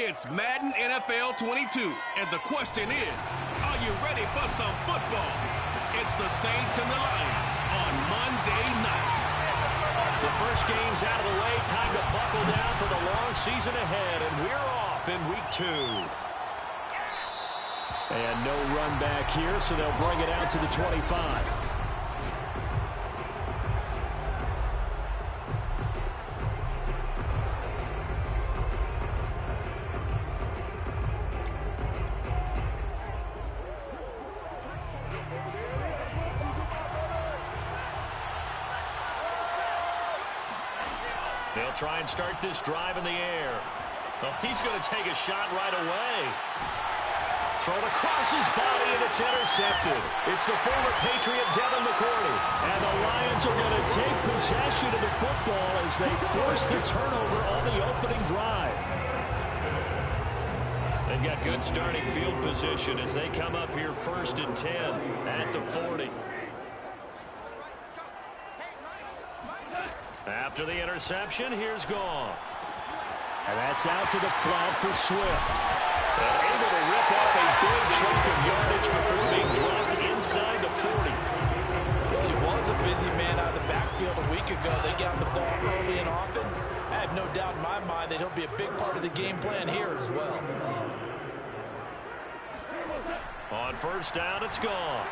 It's Madden NFL 22, and the question is, are you ready for some football? It's the Saints and the Lions on Monday night. The first game's out of the way. Time to buckle down for the long season ahead, and we're off in week 2. And no run back here, so they'll bring it out to the 25. They'll try and start this drive in the air. Oh, he's going to take a shot right away. Thrown across his body, and it's intercepted. It's the former Patriot Devin McCourty. And the Lions are going to take possession of the football as they force the turnover on the opening drive. They've got good starting field position as they come up here 1st and 10 at the 40. After the interception, here's Goff. And that's out to the flat for Swift. And able to rip off a big chunk of yardage before being dropped inside the 40. Well, he was a busy man out of the backfield a week ago. They got the ball early and often. I have no doubt in my mind that he'll be a big part of the game plan here as well. On 1st down, it's Goff.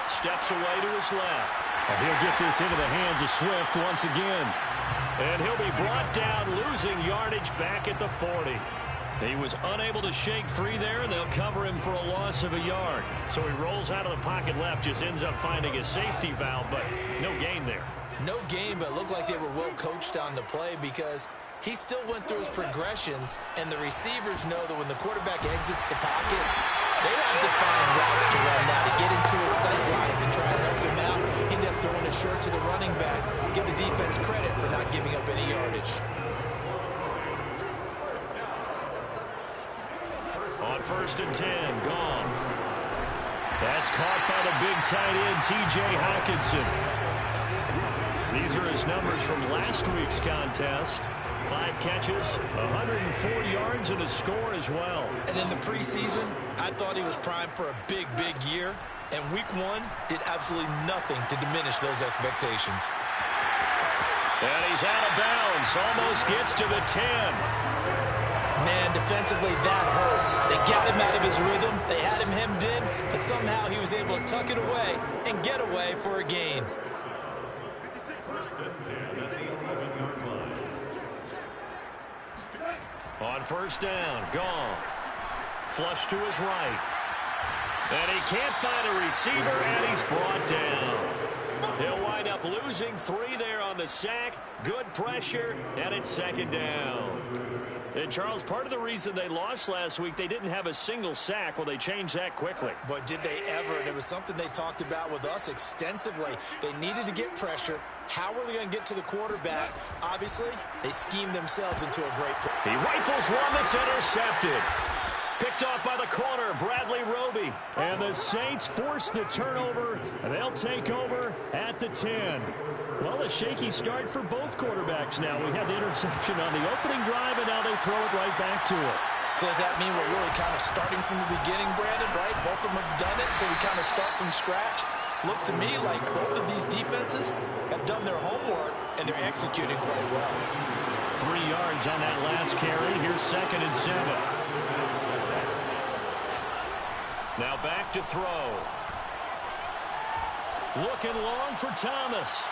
Steps away to his left. And he'll get this into the hands of Swift once again. And he'll be brought down, losing yardage back at the 40. He was unable to shake free there, and they'll cover him for a loss of a yard. So he rolls out of the pocket left, just ends up finding a safety valve, but no gain there. No gain, but it looked like they were well coached on the play because he still went through his progressions, and the receivers know that when the quarterback exits the pocket, they have defined routes to run now to get into his sight lines and try to help him out. He ended up throwing it short to the running back. Give the defense credit for not giving up any yardage. On 1st and 10, Goff. That's caught by the big tight end, T.J. Hockenson. These are his numbers from last week's contest. 5 catches, 104 yards, and a score as well. And in the preseason, I thought he was primed for a big, big year. And week 1 did absolutely nothing to diminish those expectations. And he's out of bounds. Almost gets to the 10. Man, defensively, that hurts. They got him out of his rhythm. They had him hemmed in, but somehow he was able to tuck it away and get away for a gain. On 1st down, Goff. Flush to his right. And he can't find a receiver, and he's brought down. He'll wind up losing 3 there on the sack. Good pressure, and it's 2nd down. And, Charles, part of the reason they lost last week, they didn't have a single sack. Well, they changed that quickly. But did they ever? And it was something they talked about with us extensively. They needed to get pressure. How were they going to get to the quarterback? Obviously, they schemed themselves into a great play. He rifles one that's intercepted. Picked off by the corner, Bradley Roby. And the Saints force the turnover, and they'll take over at the 10. Well, a shaky start for both quarterbacks now. We had the interception on the opening drive, and now they throw it right back to it. So does that mean we're really kind of starting from the beginning, Brandon, right? Both of them have done it, so we kind of start from scratch. Looks to me like both of these defenses have done their homework, and they're executing quite well. 3 yards on that last carry. Here's 2nd and 7. Now back to throw. Looking long for Thomas.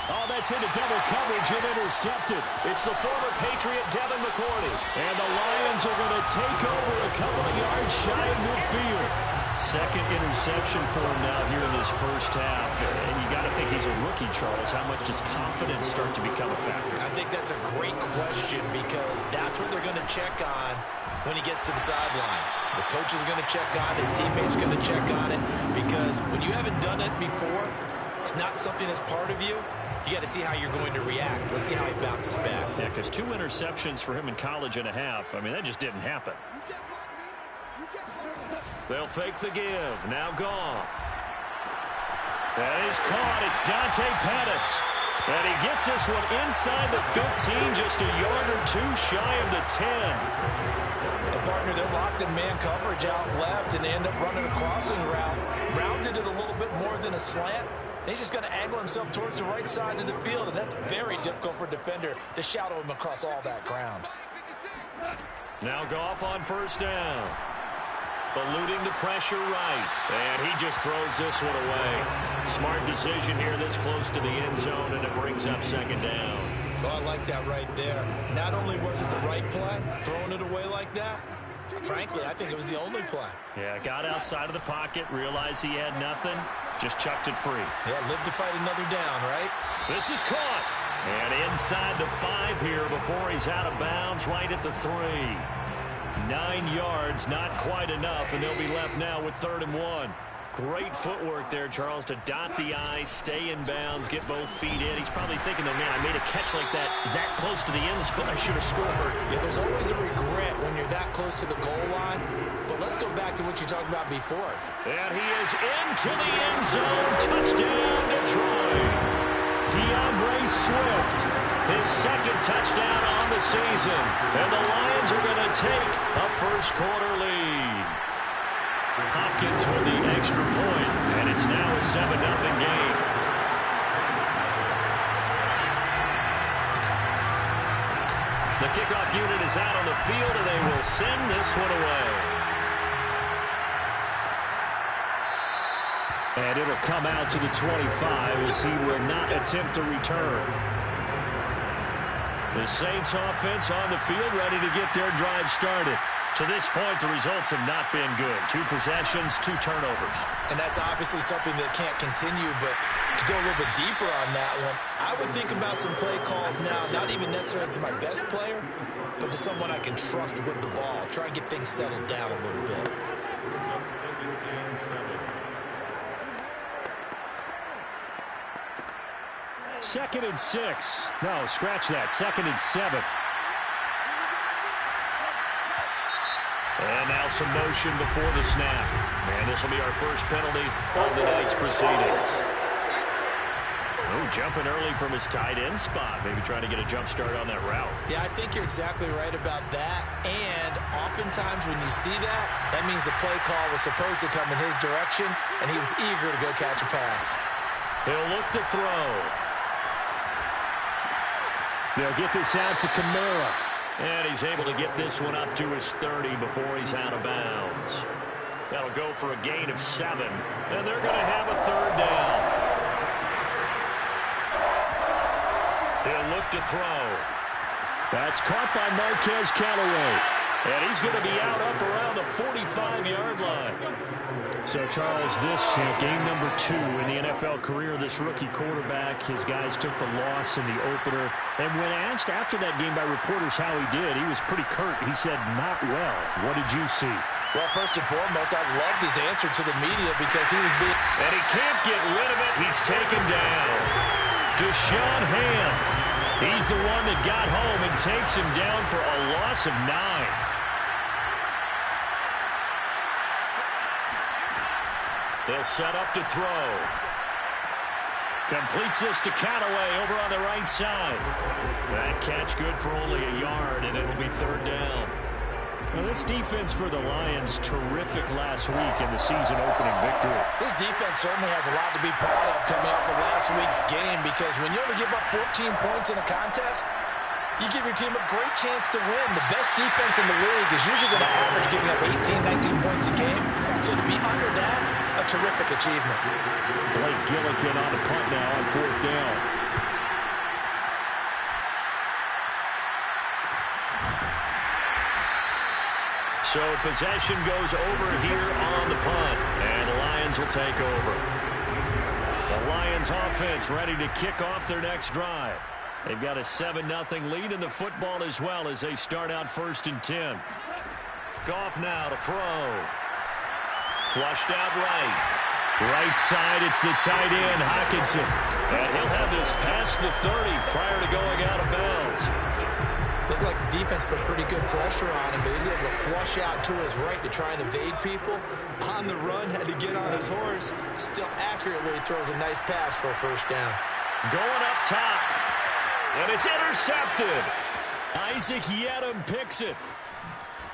Oh, that's into double coverage and intercepted. It's the former Patriot Devin McCourty. And the Lions are going to take over a couple of yards shy of midfield. 2nd interception for him now here in this 1st half. And you got to think he's a rookie, Charles. How much does confidence start to become a factor? I think that's a great question because that's what they're going to check on when he gets to the sidelines. The coach is going to check on it. His teammates are going to check on it because when you haven't done it before, it's not something that's part of you. You got to see how you're going to react. Let's see how he bounces back. Yeah, because 2 interceptions for him in college and a half. I mean, that just didn't happen. They'll fake the give. Now Goff. That is caught. It's Dante Pettis. And he gets this one inside the 15, just a yard or two shy of the 10. A partner, they're locked in man coverage out left, and they end up running a crossing route. Rounded it a little bit more than a slant. And he's just going to angle himself towards the right side of the field, and that's very difficult for a defender to shadow him across all that ground. Now Goff on first down. Eluding the pressure right. And he just throws this one away. Smart decision here this close to the end zone, and it brings up second down. Oh, I like that right there. Not only was it the right play, throwing it away like that, frankly, I think it was the only play. Yeah, got outside of the pocket, realized he had nothing, just chucked it free. Yeah, live to fight another down, right? This is caught. And inside the 5 here before he's out of bounds, right at the 3. 9 yards, not quite enough, and they'll be left now with 3rd and 1. Great footwork there, Charles, to dot the I, stay in bounds, get both feet in. He's probably thinking, oh, man, I made a catch like that close to the end zone. I should have scored. Yeah, there's always a regret when you're that close to the goal line. But let's go back to what you talked about before. And he is into the end zone. Touchdown, Detroit. DeAndre Swift, his 2nd touchdown on the season. And the Lions are going to take a first-quarter lead. Hopkins with the extra point, and it's now a 7-0 game. The kickoff unit is out on the field, and they will send this one away. And it'll come out to the 25 as he will not attempt to return. The Saints offense on the field, ready to get their drive started. To this point, the results have not been good. 2 possessions, 2 turnovers. And that's obviously something that can't continue, but to go a little bit deeper on that one, I would think about some play calls now, not even necessarily to my best player, but to someone I can trust with the ball. Try and get things settled down a little bit. Second and 6. No, scratch that. 2nd and 7. And now some motion before the snap. And this will be our first penalty of the night's proceedings. Oh, jumping early from his tight end spot. Maybe trying to get a jump start on that route. Yeah, I think you're exactly right about that. And oftentimes when you see that, that means the play call was supposed to come in his direction, and he was eager to go catch a pass. He'll look to throw. They'll get this out to Kamara. And he's able to get this one up to his 30 before he's out of bounds. That'll go for a gain of 7. And they're going to have a 3rd down. He'll look to throw. That's caught by Marquez Callaway. And he's going to be out up around the 45-yard line. So, Charles, this game number 2 in the NFL career, this rookie quarterback, his guys took the loss in the opener. And when asked after that game by reporters how he did, he was pretty curt. He said, not well. What did you see? Well, first and foremost, I loved his answer to the media because he was being... And he can't get rid of it. He's taken down. Deshaun Hand. He's the one that got home and takes him down for a loss of 9. They'll set up to throw. Completes this to Callaway over on the right side. That catch good for only a yard, and it'll be 3rd down. Well, this defense for the Lions, terrific last week in the season-opening victory. This defense certainly has a lot to be proud of coming off of last week's game because when you only give up 14 points in a contest, you give your team a great chance to win. The best defense in the league is usually going to average giving up 18, 19 points a game. So to be under that, a terrific achievement. Blake Gillikin on the punt now on 4th down. So possession goes over here on the punt, and the Lions will take over. The Lions offense ready to kick off their next drive. They've got a 7-0 lead in the football as well as they start out 1st and 10. Goff now to throw. Flushed out right. Right side, it's the tight end, Hockenson. And he'll have this past the 30 prior to going out of bounds. Looked like the defense put pretty good pressure on him, but he's able to flush out to his right to try and evade people. On the run, had to get on his horse. Still accurately throws a nice pass for a 1st down. Going up top. And it's intercepted. Isaac Yedem picks it.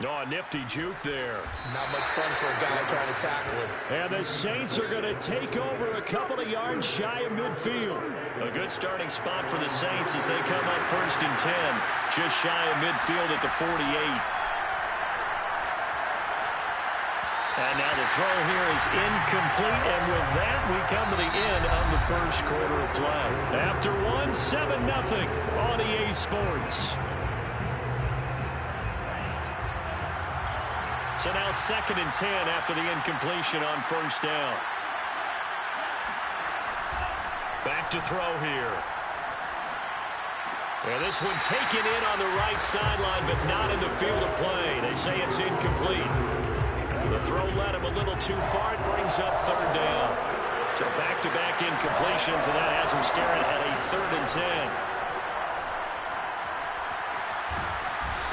Oh, a nifty juke there. Not much fun for a guy trying to tackle him. And the Saints are going to take over a couple of yards shy of midfield. A good starting spot for the Saints as they come up 1st and 10. Just shy of midfield at the 48. And now the throw here is incomplete. And with that, we come to the end of the first quarter of play. After 7-0 on EA Sports. So now 2nd and 10 after the incompletion on 1st down. Back to throw here. And this one taken in on the right sideline, but not in the field of play. They say it's incomplete. The throw led him a little too far. It brings up 3rd down. So back-to-back incompletions, and that has him staring at a 3rd and 10.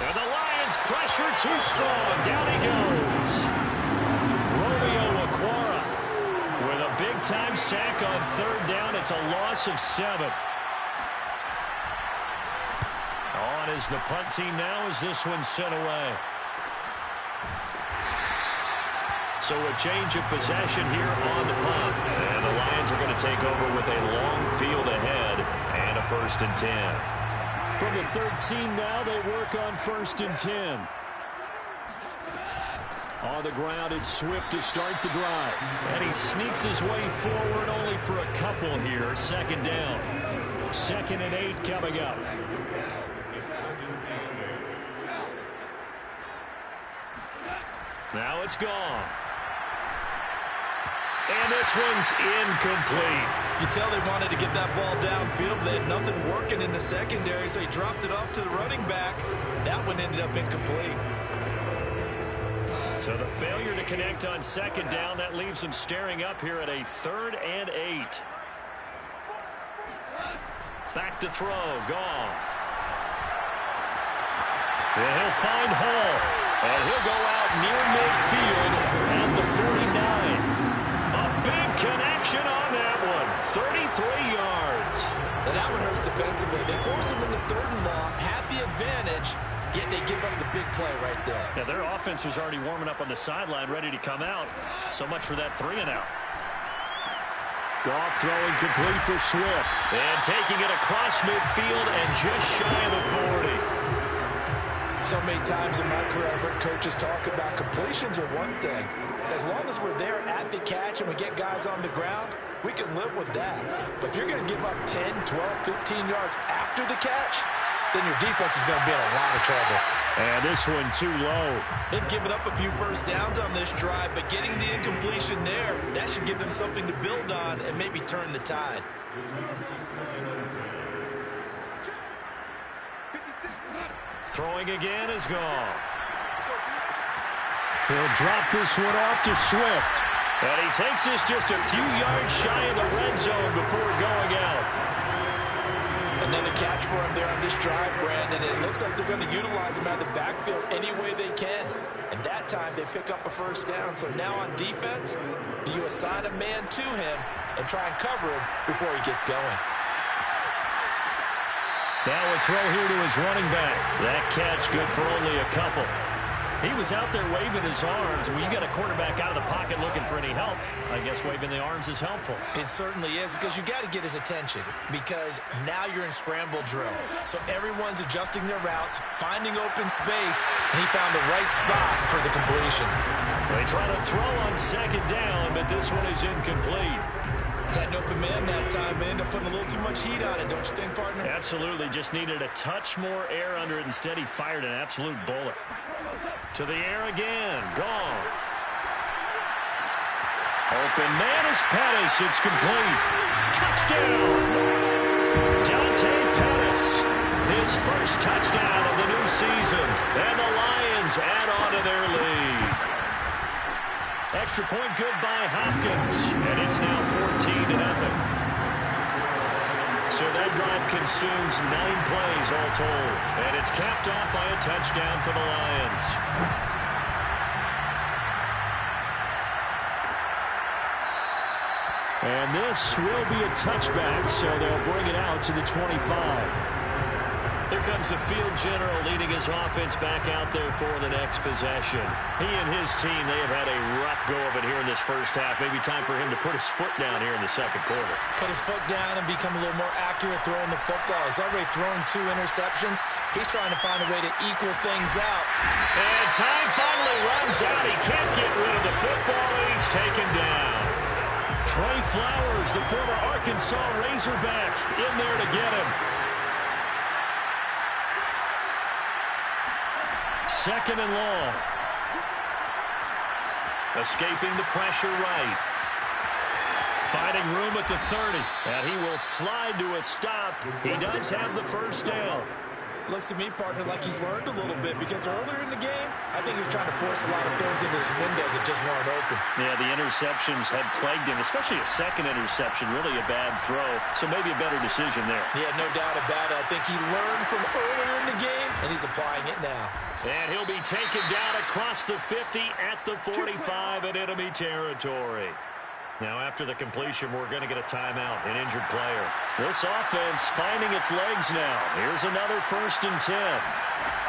And the Lions pressure too strong. Down he goes. Romeo Okwara with a big-time sack on 3rd down. It's a loss of 7. On is the punt team now as this one's sent away. So a change of possession here on the punt. And the Lions are going to take over with a long field ahead and a 1st and 10. From the 13 now, they work on 1st and 10. On the ground, it's Swift to start the drive. And he sneaks his way forward only for a couple here. 2nd down. 2nd and 8 coming up. Now it's gone. And this one's incomplete. You tell they wanted to get that ball downfield, but they had nothing working in the secondary, so he dropped it off to the running back. That one ended up incomplete. So the failure to connect on 2nd down, that leaves him staring up here at a 3rd and 8. Back to throw, Goff. And he'll find Hall. And he'll go out near midfield at the 49. A big connection on that one. 33 yards. And that one hurts defensively. They force him into 3rd and long, had the advantage, yet they give up the big play right there. Yeah, their offense was already warming up on the sideline, ready to come out. So much for that 3 and out. Goff throwing complete for Swift. And taking it across midfield and just shy of the 40. So many times in my career, I've heard coaches talk about completions are one thing. As long as we're there at the catch and we get guys on the ground, we can live with that. But if you're going to give up 10, 12, 15 yards after the catch, then your defense is going to be in a lot of trouble. And this one too low. They've given up a few 1st downs on this drive, but getting the incompletion there, that should give them something to build on and maybe turn the tide. Throwing again is Goff. He'll drop this one off to Swift. And he takes this just a few yards shy of the red zone before going out. Another catch for him there on this drive, Brandon. It looks like they're going to utilize him out of the backfield any way they can. And that time they pick up a 1st down. So now on defense, do you assign a man to him and try and cover him before he gets going? Now a throw here to his running back. That catch good for only a couple. He was out there waving his arms. When you got a quarterback out of the pocket looking for any help, I guess waving the arms is helpful. It certainly is, because you got to get his attention, because now you're in scramble drill. So everyone's adjusting their routes, finding open space, and he found the right spot for the completion. They try to throw on 2nd down, but this one is incomplete. Had an open man that time, but ended up putting a little too much heat on it, don't you think, partner? Absolutely. Just needed a touch more air under it. Instead, he fired an absolute bullet. To the air again. Goff. Open man is Pettis. It's complete. Touchdown. Dante Pettis. His first touchdown of the new season. And the Lions add on to their lead. Extra point good by Hopkins. And it's now 14-0. So that drive consumes 9 plays all told. And it's capped off by a touchdown for the Lions. And this will be a touchback, so they'll bring it out to the 25. Here comes the field general leading his offense back out there for the next possession. He and his team, they have had a rough go of it here in this first half. Maybe time for him to put his foot down here in the second quarter. Put his foot down and become a little more accurate throwing the football. He's already thrown 2 interceptions. He's trying to find a way to equal things out. And time finally runs out. He can't get rid of the football, and he's taken down. Trey Flowers, the former Arkansas Razorback, in there to get him. Second and long. Escaping the pressure right. Finding room at the 30. And he will slide to a stop. He does have the first down. Looks to me, partner, like he's learned a little bit because earlier in the game, I think he was trying to force a lot of throws into his windows that just weren't open. Yeah, the interceptions had plagued him, especially a second interception, really a bad throw. So maybe a better decision there. Yeah, no doubt about it. I think he learned from earlier in the game, and he's applying it now. And he'll be taken down across the 50 at the 45 in enemy territory. Now, after the completion, we're going to get a timeout, an injured player. This offense finding its legs now. Here's another 1st and 10.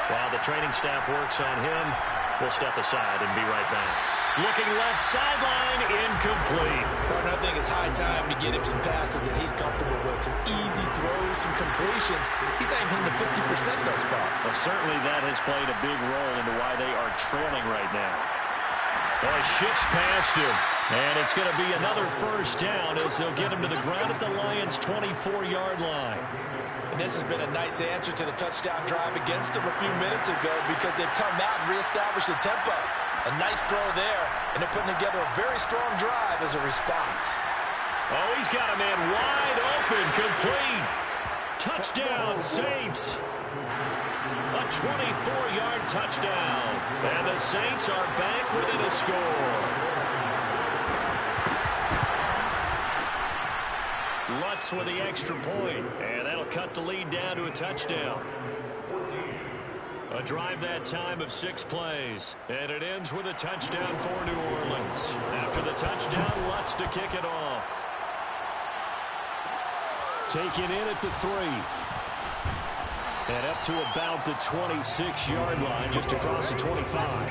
While the training staff works on him, we'll step aside and be right back. Looking left sideline, incomplete. Partner, I think it's high time to get him some passes that he's comfortable with. Some easy throws, some completions. He's not even hitting the 50% thus far. Well, certainly that has played a big role into why they are trailing right now. Well, he shifts past him. And it's going to be another first down as they'll get him to the ground at the Lions' 24-yard line. And this has been a nice answer to the touchdown drive against them a few minutes ago because they've come out and reestablished the tempo. A nice throw there, and they're putting together a very strong drive as a response. Oh, he's got a man wide open, complete. Touchdown, Saints. A 24-yard touchdown. And the Saints are back within a score. Lutz with the extra point, and that'll cut the lead down to a touchdown. A drive that time of 6 plays, and it ends with a touchdown for New Orleans. After the touchdown, Lutz to kick it off. Taken in at the 3. And up to about the 26-yard line, just across the 25.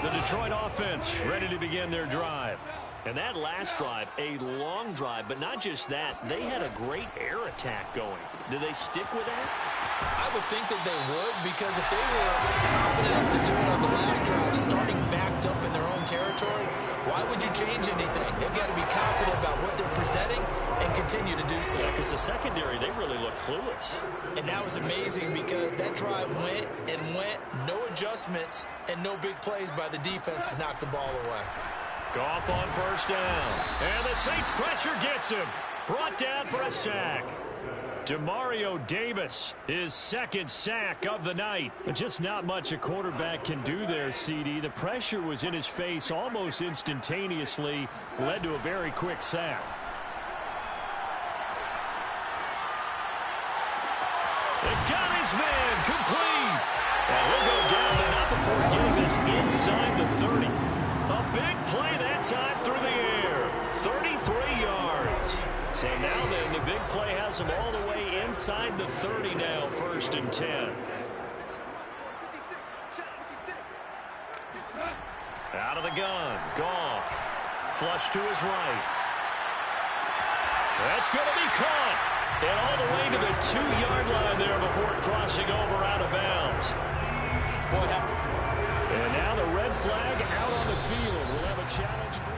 The Detroit offense ready to begin their drive. And that last drive, a long drive, but not just that. They had a great air attack going. Do they stick with that? I would think that they would, because if they were confident enough to do it on the last drive, starting backed up in their own territory, why would you change anything? They've got to be confident about what they're presenting and continue to do so. Yeah, because the secondary, they really look clueless. And that was amazing because that drive went and went, no adjustments, and no big plays by the defense to knock the ball away. Goff on first down. And the Saints pressure gets him. Brought down for a sack. Demario Davis, his second sack of the night. But just not much a quarterback can do there, CD. The pressure was in his face almost instantaneously. Led to a very quick sack. It got his man complete. And he'll go down, but not before getting this inside the 30. A big play that time through the air. 33 yards. So now then, the big play has him all the way inside the 30 now, 1st and 10. Out of the gun. Goff. Flush to his right. That's going to be caught. And all the way to the 2-yard line there before crossing over out of bounds. And now the red flag out on the field. We'll have a challenge for...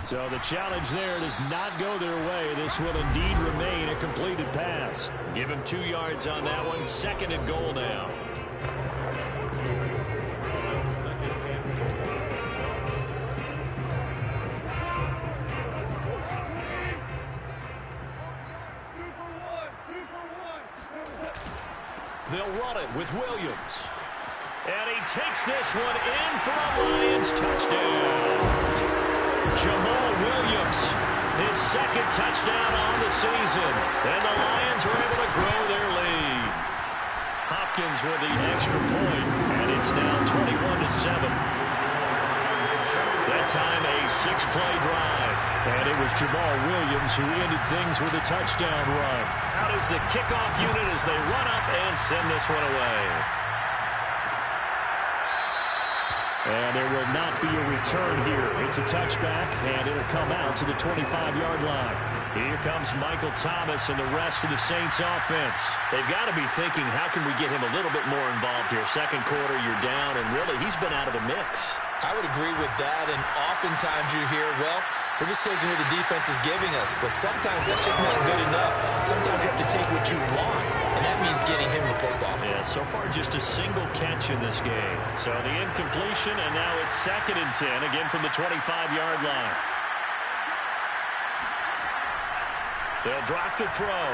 So the challenge there does not go their way. This will indeed remain a completed pass. Give him 2 yards on that one. 2nd and goal now. They'll run it with Williams. And he takes this one in for a Lions touchdown. Jamal Williams, his 2nd touchdown on the season. And the Lions are able to grow their lead. Hopkins with the extra point, and it's now 21-7. That time a 6-play drive, and it was Jamal Williams who ended things with a touchdown run. Out is the kickoff unit as they run up and send this one away. And there will not be a return here. It's a touchback, and it'll come out to the 25-yard line. Here comes Michael Thomas and the rest of the Saints offense. They've got to be thinking, how can we get him a little bit more involved here? Second quarter, you're down, and really, he's been out of the mix. I would agree with that, and oftentimes you hear, well, we're just taking what the defense is giving us, but sometimes that's just not good enough. Sometimes you have to take what you want, and that means getting him the football. Yeah, so far just a single catch in this game. So the incompletion, and now it's 2nd and 10, again from the 25-yard line. They'll drop to throw.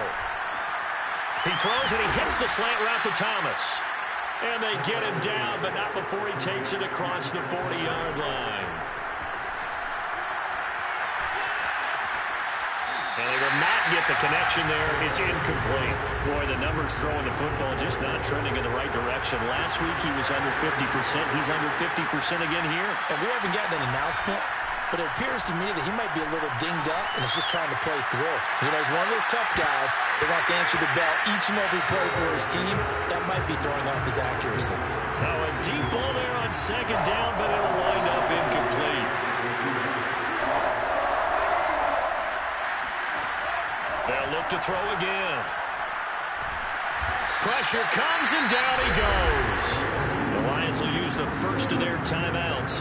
He throws, and he hits the slant route to Thomas. And they get him down, but not before he takes it across the 40-yard line. And they will not get the connection there. It's incomplete. Boy, the numbers throwing the football just not trending in the right direction. Last week he was under 50%. He's under 50% again here. And we haven't gotten an announcement, but it appears to me that he might be a little dinged up and is just trying to play through. You know, he's one of those tough guys that wants to answer the bell each and every play for his team. That might be throwing off his accuracy. Now a deep ball there on 2nd down, but it'll wind up incomplete. They'll look to throw again. Pressure comes, and down he goes. The Lions will use the first of their timeouts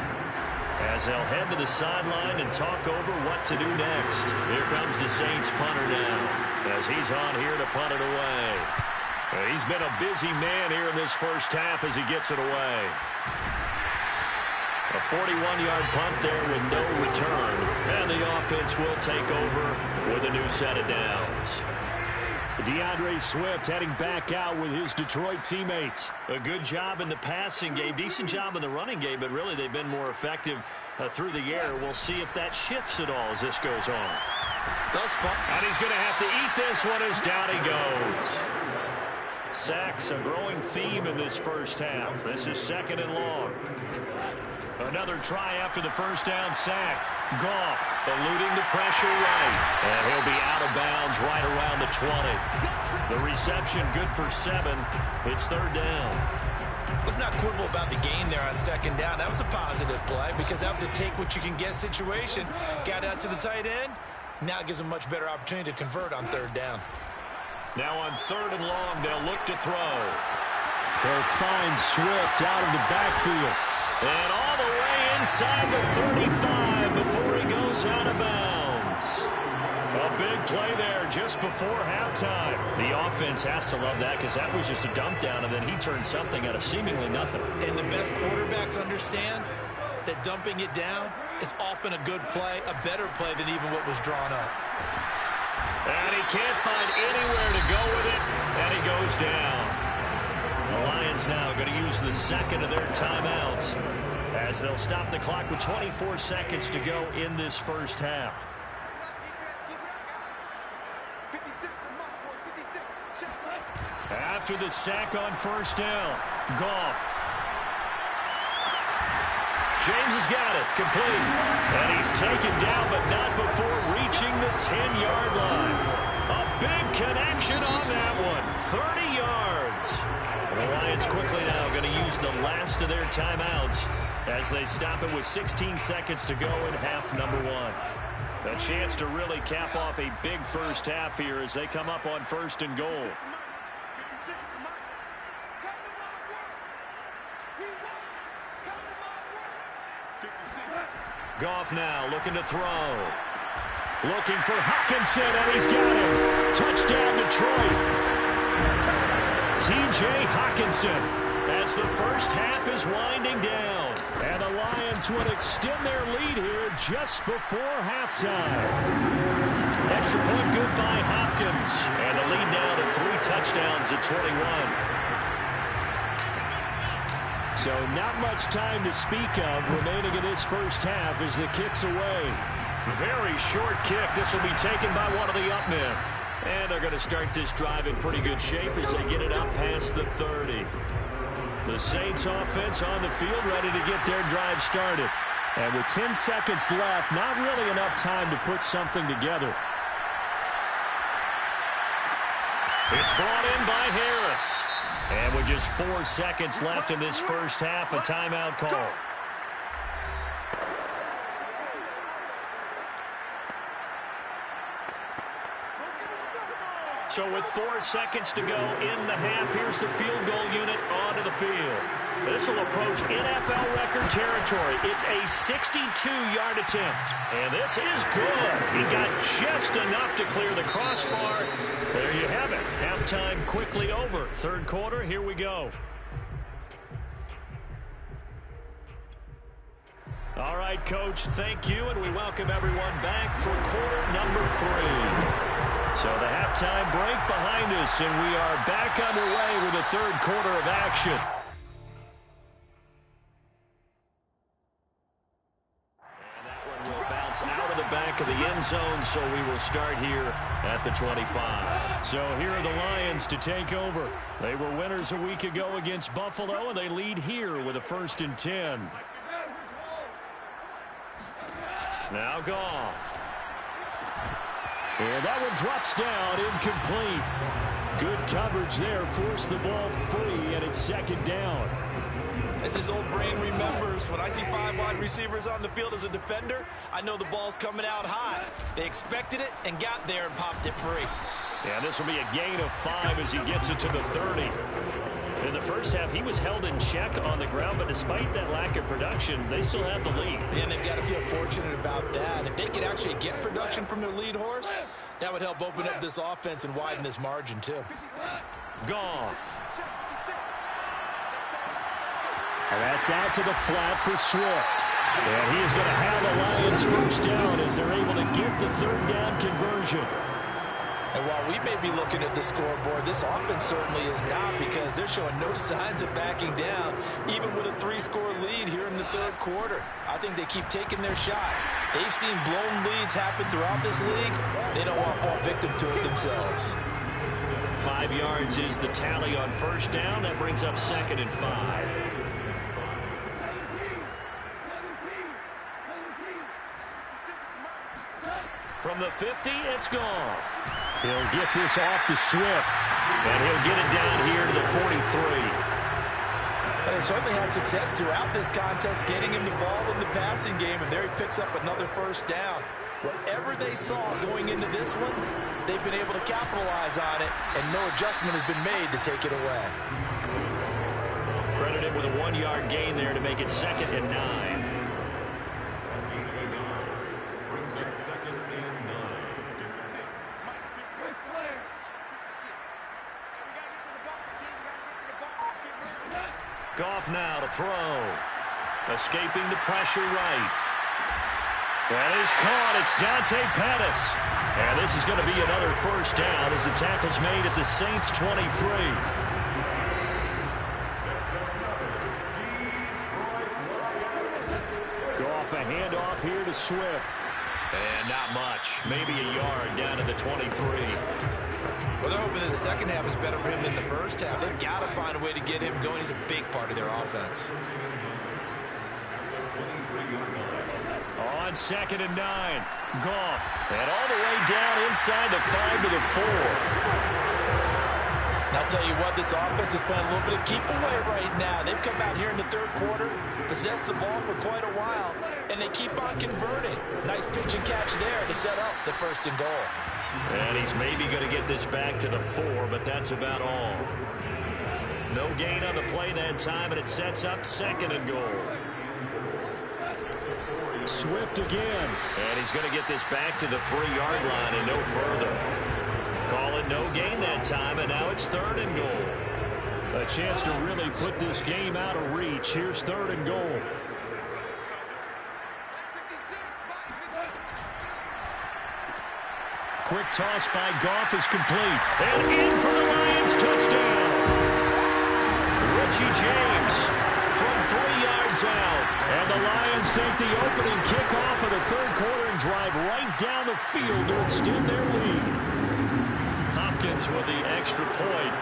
as they'll head to the sideline and talk over what to do next. Here comes the Saints punter now as he's on here to punt it away. He's been a busy man here in this first half as he gets it away. A 41-yard punt there with no return. And the offense will take over with a new set of downs. DeAndre Swift heading back out with his Detroit teammates. A good job in the passing game, decent job in the running game, but really they've been more effective through the air. We'll see if that shifts at all as this goes on. Thus far. And he's going to have to eat this one as down he goes. Sacks, a growing theme in this first half. This is 2nd and long. Another try after the first down sack. Goff eluding the pressure right. And he'll be out of bounds right around the 20. The reception good for 7. It's 3rd down. Let's not quibble about the gain there on 2nd down. That was a positive play because that was a take-what-you-can-get situation. Got out to the tight end. Now it gives them a much better opportunity to convert on 3rd down. Now on 3rd and long, they'll look to throw. They'll find Swift out of the backfield. And all the way inside the 35 before he goes out of bounds. A big play there just before halftime. The offense has to love that because that was just a dump down, and then he turned something out of seemingly nothing. And the best quarterbacks understand that dumping it down is often a good play, a better play than even what was drawn up. And he can't find anywhere to go with it, and he goes down. The Lions now going to use the 2nd of their timeouts as they'll stop the clock with 24 seconds to go in this first half. After the sack on 1st down, Goff. James has got it, complete. And he's taken down, but not before reaching the 10-yard line. A big connection on that one, 30 yards. The Lions quickly now going to use the last of their timeouts as they stop it with 16 seconds to go in half number 1. A chance to really cap off a big first half here as they come up on 1st and goal. Goff now looking to throw. Looking for Hockenson, and he's got him. Touchdown, Detroit. T.J. Hockenson as the first half is winding down. And the Lions would extend their lead here just before halftime. Extra point good by Hopkins. And the lead now to 3 touchdowns at 21. So not much time to speak of remaining in this first half as the kick's away. Very short kick. This will be taken by one of the up men. And they're going to start this drive in pretty good shape as they get it up past the 30. The Saints offense on the field ready to get their drive started. And with 10 seconds left, not really enough time to put something together. It's brought in by Harris. And with just 4 seconds left in this first half, a timeout call. So with 4 seconds to go in the half, here's the field goal unit onto the field. This will approach NFL record territory. It's a 62-yard attempt. And this is good. He got just enough to clear the crossbar. There you have it. Halftime quickly over. Third quarter, here we go. All right, Coach, thank you, and we welcome everyone back for quarter number 3. So the halftime break behind us, and we are back underway with the third quarter of action. And that one will bounce out of the back of the end zone, so we will start here at the 25. So here are the Lions to take over. They were winners a week ago against Buffalo, and they lead here with a 1st and 10. Now Goff. And that one drops down, incomplete. Good coverage there, forced the ball free, and it's 2nd down. As his old brain remembers, when I see 5 wide receivers on the field as a defender, I know the ball's coming out high. They expected it and got there and popped it free. Yeah, this will be a gain of 5 as he gets it to the 30. In the first half, he was held in check on the ground, but despite that lack of production, they still have the lead. And they've got to feel fortunate about that. If they could actually get production from their lead horse, that would help open up this offense and widen this margin, too. Goff. And that's out to the flat for Swift. And he is going to have the Lions first down as they're able to get the 3rd down conversion. And while we may be looking at the scoreboard, this offense certainly is not, because they're showing no signs of backing down, even with a 3-score lead here in the 3rd quarter. I think they keep taking their shots. They've seen blown leads happen throughout this league. They don't want to fall victim to it themselves. 5 yards is the tally on first down. That brings up 2nd and 5. From the 50, it's Goff. He'll get this off to Swift, and he'll get it down here to the 43. They certainly had success throughout this contest getting him the ball in the passing game, and there he picks up another 1st down. Whatever they saw going into this one, they've been able to capitalize on it, and no adjustment has been made to take it away. Credited with a 1-yard gain there to make it 2nd and 9. Brings up 2nd and 9. Goff now to throw. Escaping the pressure right. That is caught. It's Dante Pettis. And this is going to be another 1st down as the tackle's made at the Saints' 23. Goff a handoff here to Swift. And not much. Maybe a yard down to the 23. Well, they're hoping that the second half is better for him than the first half. They've got to find a way to get him going. He's a big part of their offense. On 2nd and 9, Goff. And all the way down inside the 5 to the 4. I'll tell you what, this offense is playing a little bit of keep away right now. They've come out here in the 3rd quarter, possessed the ball for quite a while, and they keep on converting. Nice pitch and catch there to set up the 1st and goal. And he's maybe going to get this back to the 4, but that's about all. No gain on the play that time, and it sets up 2nd and goal. Swift again. And he's going to get this back to the 3-yard line and no further. Call it no gain that time, and now it's 3rd and goal. A chance to really put this game out of reach. Here's 3rd and goal. Quick toss by Goff is complete. And in for the Lions touchdown. Richie James from 3 yards out. And the Lions take the opening kickoff of the 3rd quarter and drive right down the field to extend their lead. Lions with the extra point.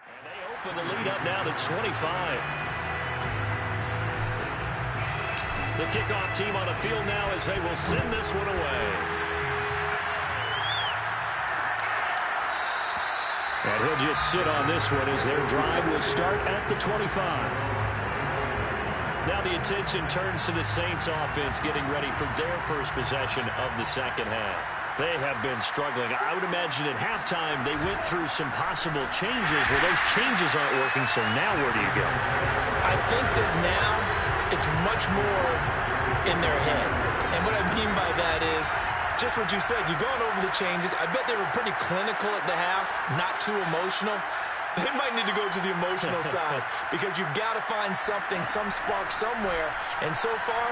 And they open the lead up now to 25. The kickoff team on the field now as they will send this one away. And he'll just sit on this one as their drive will start at the 25. Now the attention turns to the Saints offense getting ready for their first possession of the second half. They have been struggling. I would imagine at halftime they went through some possible changes where those changes aren't working, so now where do you go? I think that now it's much more in their head. And what I mean by that is just what you said. You've gone over the changes. I bet they were pretty clinical at the half, not too emotional. They might need to go to the emotional side because you've got to find something, some spark somewhere. And so far,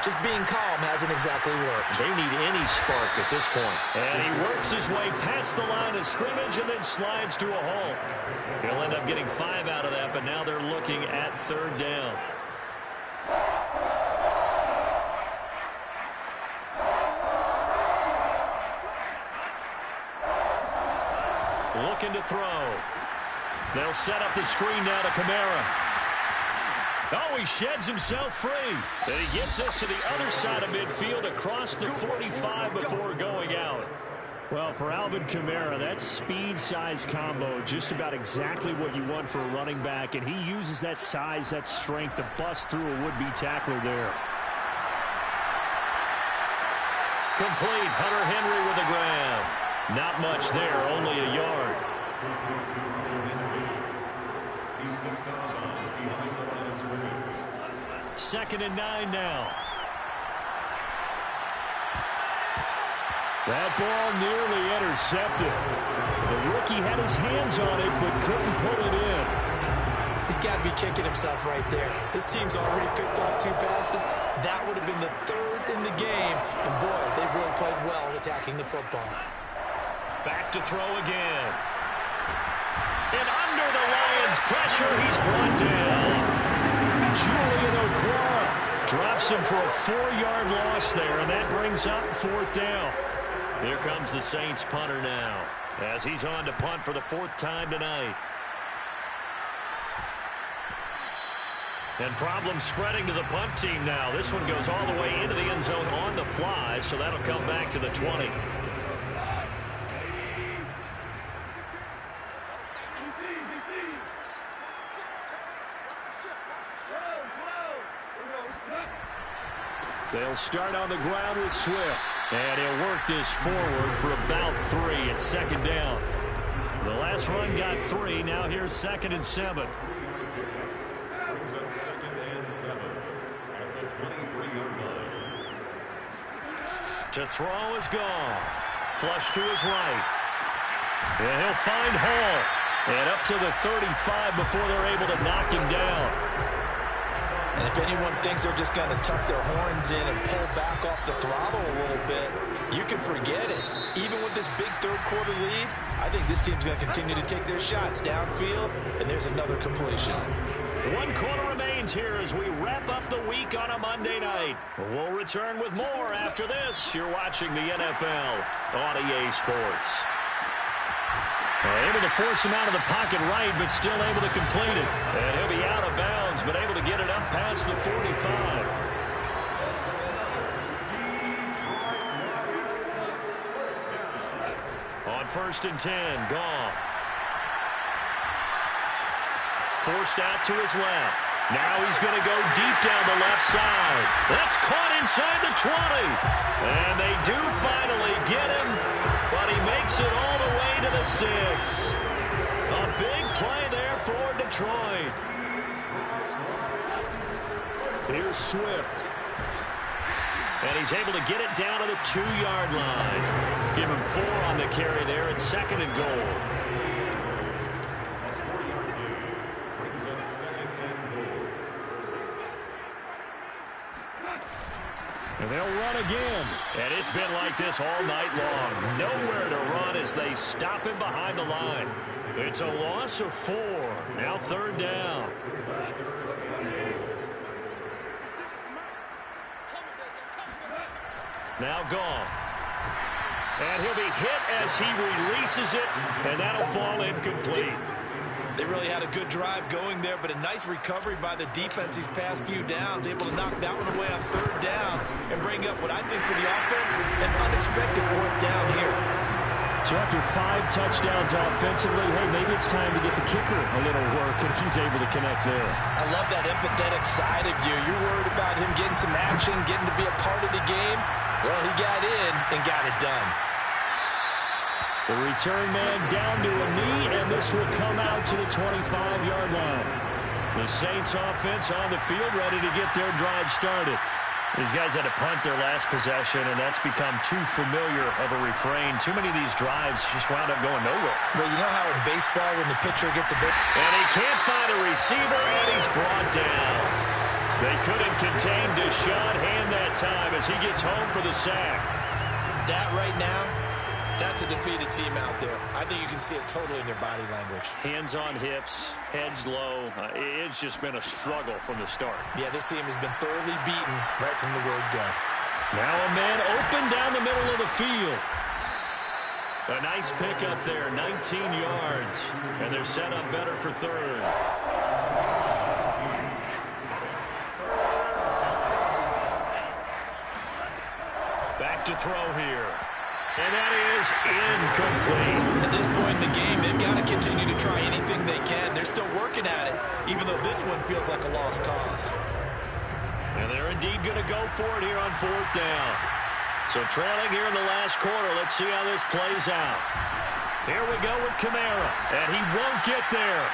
just being calm hasn't exactly worked. They need any spark at this point. And he works his way past the line of scrimmage and then slides to a halt. He'll end up getting 5 out of that, but now they're looking at third down. Looking to throw. They'll set up the screen now to Kamara. Oh, he sheds himself free. And he gets us to the other side of midfield across the 45 before going out. Well, for Alvin Kamara, that speed-size combo, just about exactly what you want for a running back. And he uses that size, that strength to bust through a would-be tackler there. Complete. Hunter Henry with a grab. Not much there, only a yard. Second and 9 now. That ball nearly intercepted. The rookie had his hands on it, but couldn't pull it in. He's got to be kicking himself right there. His team's already picked off 2 passes. That would have been the 3rd in the game. And, boy, they've really played well attacking the football. Back to throw again. And under the Lions' pressure, he's brought down. Julian Okwara drops him for a 4-yard loss there, and that brings up 4th down. Here comes the Saints punter now as he's on to punt for the 4th time tonight. And problems spreading to the punt team now. This one goes all the way into the end zone on the fly, so that'll come back to the 20. They'll start on the ground with Swift. And he'll work this forward for about 3 at 2nd down. The last run got 3. Now here's 2nd and 7. Brings up 2nd and 7 at the 23-yard line. To throw is gone. Flush to his right. And he'll find Hall. And up to the 35 before they're able to knock him down. And if anyone thinks they're just going to tuck their horns in and pull back off the throttle a little bit, you can forget it. Even with this big 3rd quarter lead, I think this team's going to continue to take their shots downfield, and there's another completion. 1 quarter remains here as we wrap up the week on a Monday night. We'll return with more after this. You're watching the NFL on EA Sports. Able to force him out of the pocket right, but still able to complete it. And he'll be out of bounds, but able to get it up past the 45. On 1st and 10, Goff. Forced out to his left. Now he's going to go deep down the left side. That's caught inside the 20. And they do finally get him, but he makes it all the way to the 6. A big play there for Detroit. Here's Swift. And he's able to get it down to the 2-yard line. Give him 4 on the carry there at 2nd and goal. And they'll run again. And it's been like this all night long. Nowhere to run as they stop him behind the line. It's a loss of 4. Now 3rd down. Now gone. And he'll be hit as he releases it, and that'll fall incomplete. They really had a good drive going there, but a nice recovery by the defense these past few downs, able to knock that one away on third down and bring up what I think for the offense, an unexpected fourth down here. So after 5 touchdowns offensively, hey, maybe it's time to get the kicker a little work, and he's able to connect there. I love that empathetic side of you. You're worried about him getting some action, getting to be a part of the game. Well, he got in and got it done. The return man down to a knee, and this will come out to the 25-yard line. The Saints offense on the field ready to get their drive started. These guys had to punt their last possession, and that's become too familiar of a refrain. Too many of these drives just wound up going nowhere. Well, you know how in baseball when the pitcher gets a bit... And he can't find a receiver, and he's brought down. They couldn't contain Deshaun Hand that time as he gets home for the sack. That right now, that's a defeated team out there. I think you can see it totally in their body language. Hands on hips, heads low. It's just been a struggle from the start. Yeah, this team has been thoroughly beaten right from the word go. Now a man open down the middle of the field. A nice pickup there, 19 yards. And they're set up better for third. Back to throw here. And that is incomplete. At this point in the game, they've got to continue to try anything they can. They're still working at it, even though this one feels like a lost cause. And they're indeed going to go for it here on fourth down. So trailing here in the last quarter, let's see how this plays out. Here we go with Kamara, and he won't get there.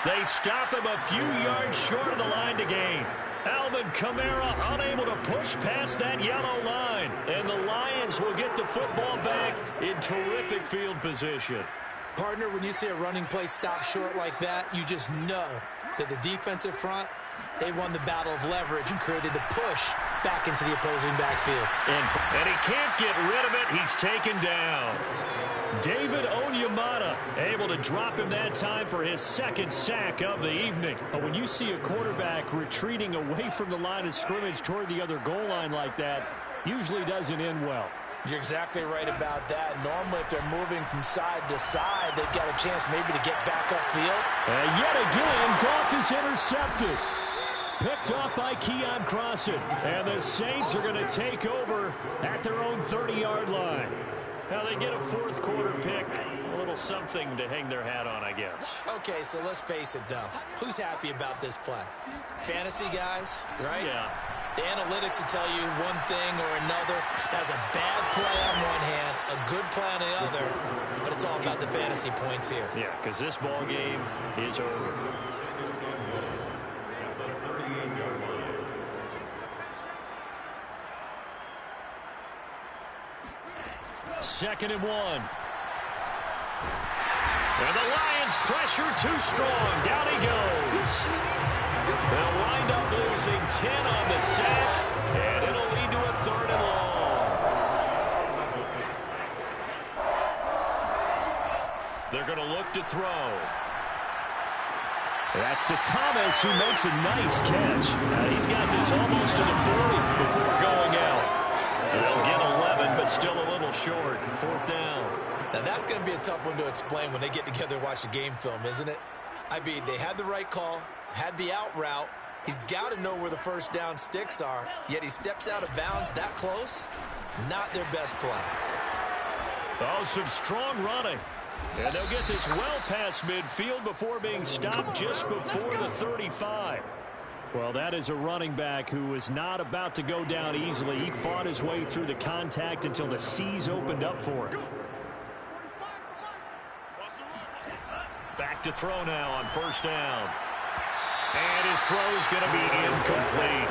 They stop him a few yards short of the line to gain. Alvin Kamara unable to push past that yellow line. And the Lions will get the football back in terrific field position. Partner, when you see a running play stop short like that, you just know that the defensive front, they won the battle of leverage and created the push back into the opposing backfield. And he can't get rid of it. He's taken down. David Onyemata able to drop him that time for his second sack of the evening. When you see a quarterback retreating away from the line of scrimmage toward the other goal line like that, usually doesn't end well. You're exactly right about that. Normally, if they're moving from side to side, they've got a chance maybe to get back upfield. And yet again, Goff is intercepted. Picked off by Keon Crossan. And the Saints are going to take over at their own 30-yard line. Now they get a fourth quarter pick. A little something to hang their hat on, I guess. Okay, so let's face it, though. Who's happy about this play? Fantasy guys, right? Yeah. The analytics will tell you one thing or another. That's a bad play on one hand, a good play on the other, but it's all about the fantasy points here. Yeah, because this ball game is over. Second and 1. And the Lions pressure too strong. Down he goes. They'll wind up losing 10 on the sack, and it'll lead to a third and long. They're going to look to throw. That's to Thomas, who makes a nice catch. He's got this almost to the 40 before going out. They'll get 11, but still a little short. Fourth down. Now, that's going to be a tough one to explain when they get together and watch a game film, isn't it? I mean, they had the right call, had the out route. He's got to know where the first down sticks are, yet he steps out of bounds that close. Not their best play. Oh, some strong running. And they'll get this well past midfield before being stopped just before the 35. Well, that is a running back who is not about to go down easily. He fought his way through the contact until the seas opened up for him. Back to throw now on first down. And his throw is going to be incomplete.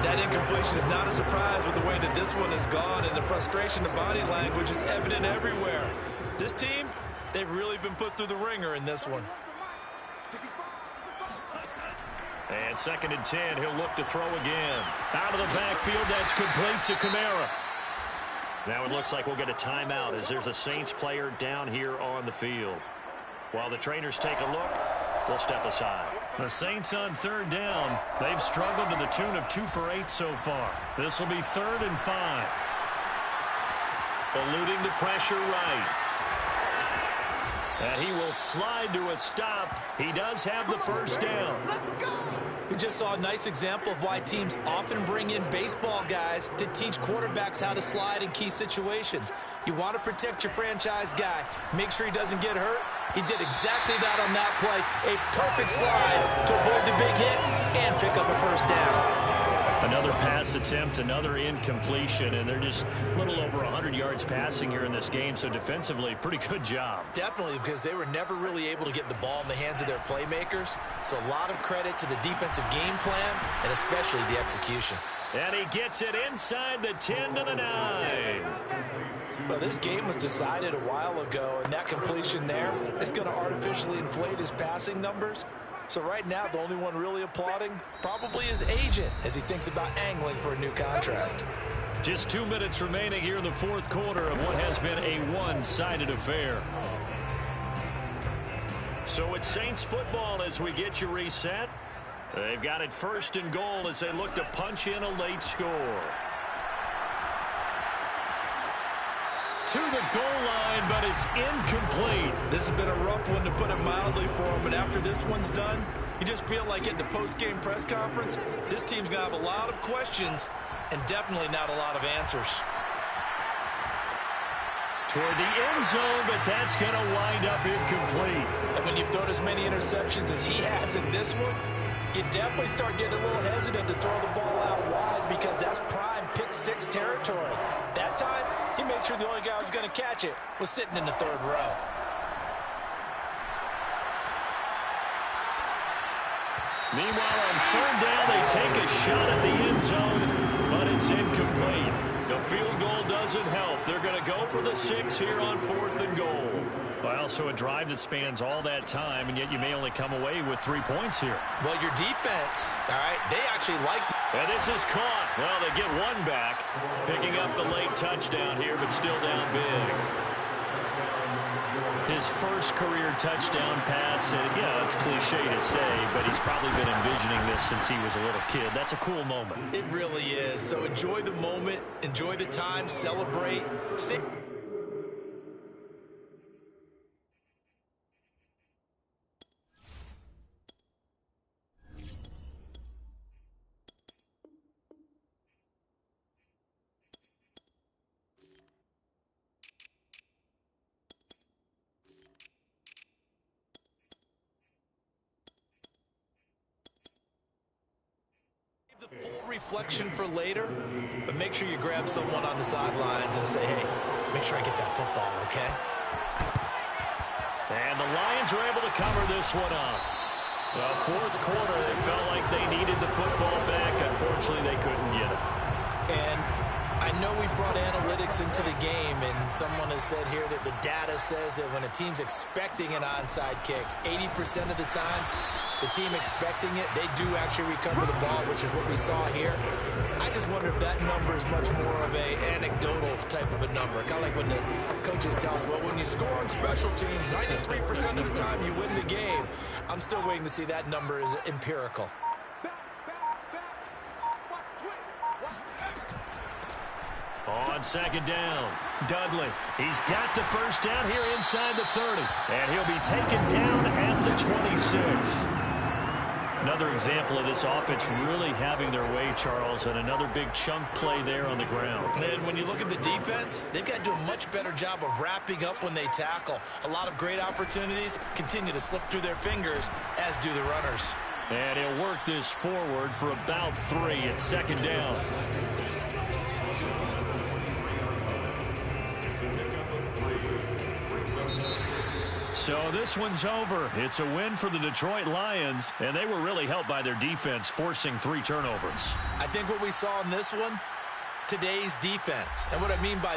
That incompletion is not a surprise with the way that this one has gone, and the frustration of body language is evident everywhere. This team, they've really been put through the ringer in this one. And second and 10, he'll look to throw again. Out of the backfield, that's complete to Kamara. Now it looks like we'll get a timeout as there's a Saints player down here on the field. While the trainers take a look, we'll step aside. The Saints on third down. They've struggled to the tune of 2 for 8 so far. This will be 3rd and 5. Eluding the pressure right. And he will slide to a stop. He does have the first down. We just saw a nice example of why teams often bring in baseball guys to teach quarterbacks how to slide in key situations. You want to protect your franchise guy. Make sure he doesn't get hurt. He did exactly that on that play. A perfect slide to avoid the big hit and pick up a first down. Another pass attempt, another incompletion, and they're just a little over 100 yards passing here in this game, so defensively, pretty good job. Definitely, because they were never really able to get the ball in the hands of their playmakers, so a lot of credit to the defensive game plan and especially the execution. And he gets it inside the 10 to the 9. Well, this game was decided a while ago, and that completion there is going to artificially inflate his passing numbers. So right now, the only one really applauding probably his agent as he thinks about angling for a new contract. Just 2 minutes remaining here in the fourth quarter of what has been a one-sided affair. So it's Saints football as we get you reset. They've got it first and goal as they look to punch in a late score. To the goal line, but it's incomplete. This has been a rough one, to put it mildly, for him. But after this one's done, you just feel like at the post-game press conference, this team's going to have a lot of questions and definitely not a lot of answers. Toward the end zone, but that's going to wind up incomplete. And when you've thrown as many interceptions as he has in this one, you definitely start getting a little hesitant to throw the ball out wide because that's prime pick-six territory. That time, he made sure the only guy who was going to catch it was sitting in the third row. Meanwhile, on third down, they take a shot at the end zone, but it's incomplete. The field goal doesn't help. They're going to go for the 6 here on 4th and goal. Well, so a drive that spans all that time, and yet you may only come away with 3 points here. Well, your defense, all right, they actually like... And this is caught. Well, they get one back, picking up the late touchdown here, but still down big. His first career touchdown pass, and yeah, it's cliche to say, but he's probably been envisioning this since he was a little kid. That's a cool moment. It really is. So enjoy the moment, enjoy the time, celebrate. Full reflection for later, but make sure you grab someone on the sidelines and say, hey, make sure I get that football, okay? And the Lions are able to cover this one up. Well, fourth quarter, they felt like they needed the football back. Unfortunately, they couldn't get it. And I know we brought analytics into the game, and someone has said here that the data says that when a team's expecting an onside kick, 80% of the time, the team expecting it, they do actually recover the ball, which is what we saw here. I just wonder if that number is much more of a anecdotal type of a number. Kind of like when the coaches tell us, well, when you score on special teams, 93% of the time you win the game. I'm still waiting to see that number is empirical. On second down, Dudley. He's got the first down here inside the 30. And he'll be taken down at the 26. Another example of this offense really having their way, Charles, and another big chunk play there on the ground. And when you look at the defense, they've got to do a much better job of wrapping up when they tackle. A lot of great opportunities continue to slip through their fingers, as do the runners. And he'll work this forward for about 3 at second down. So this one's over. It's a win for the Detroit Lions, and they were really helped by their defense, forcing 3 turnovers. I think what we saw in this one, today's defense. And what I mean by